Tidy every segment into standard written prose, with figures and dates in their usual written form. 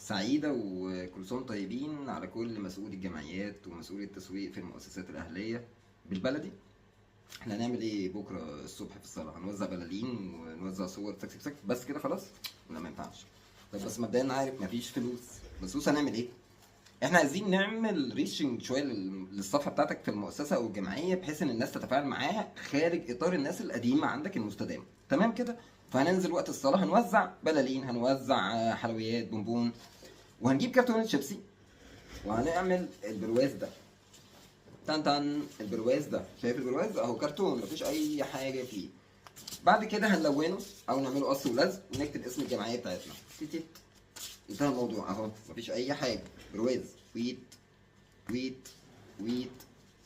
سعيدة وكل سنة وانتم طيبين على كل مسؤول الجمعيات ومسؤول التسويق في المؤسسات الأهلية بالبلدي. احنا هنعمل ايه بكرة الصبح في الصلاة؟ هنوزع بلالين ونوزع صور تك تك تك بس كده خلاص؟ لا ما ينفعش. طب بس مبدئيا عارف مفيش فلوس، بس هنعمل ايه؟ احنا عايزين نعمل ريتشنج شوية للصفحة بتاعتك في المؤسسة أو الجمعية بحيث إن الناس تتفاعل معاها خارج إطار الناس القديمة عندك المستدامة، تمام كده؟ فهننزل وقت الصلاة هنوزع بلالين، هنوزع حلويات بونبون، وهنجيب كرتونة شيبسي، وهنعمل البرواز ده. تن تن البرواز ده، شايف البرواز اهو كرتون مفيش اي حاجه فيه. بعد كده هنلونه او نعمله قص ولزق ونكتب اسم الجمعيه بتاعتنا تيت. انتهى الموضوع اهو، مفيش اي حاجه. برواز ويت ويت ويت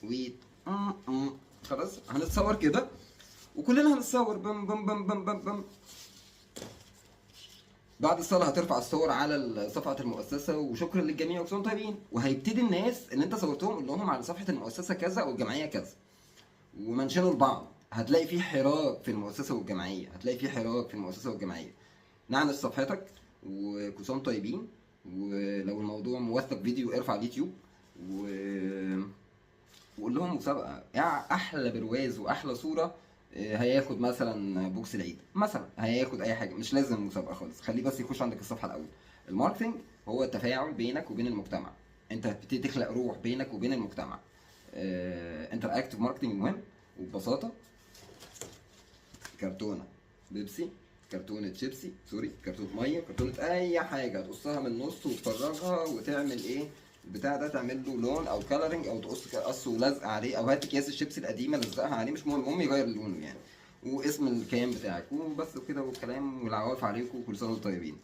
ويت خلاص هنتصور كده وكلنا هنتصور بم بم بم بم بم بم. بعد الصلاة هترفع الصور على صفحة المؤسسة وشكرا للجميع وكلهم طيبين، وهيبتدي الناس اللي انت صورتهم قول لهم على صفحة المؤسسة كذا او الجمعية كذا ومنشنوا لبعض. هتلاقي في حراك في المؤسسة والجمعية، هتلاقي في حراك في المؤسسة والجمعية. نعنش صفحتك وكل سنة وانتم طيبين، ولو الموضوع موثق فيديو ارفع على اليوتيوب و... وقول لهم مسابقة احلى برواز واحلى صورة هياخد مثلا بوكس العيد، مثلا هياخد اي حاجه، مش لازم مسابقه خالص، خليه بس يخش عندك الصفحه الاول. الماركتنج هو التفاعل بينك وبين المجتمع، انت هتبتدي تخلق روح بينك وبين المجتمع. انتر اكتف ماركتنج مهم وببساطه. كرتونه بيبسي، كرتونه شيبسي سوري، كرتونه ميه، كرتونه اي حاجه هتقصها من النص وتفرغها وتعمل ايه البتاع ده، تعمل له لون او كلرنج او تقص قص ولزق عليه، او هات اكياس الشيبسي القديمه لزقها عليه، مش مهم، المهم يغير لونه يعني، واسم الكيان بتاعك وبس كده، والكلام والعواف عليكم، وكل سنه وانتم طيبين.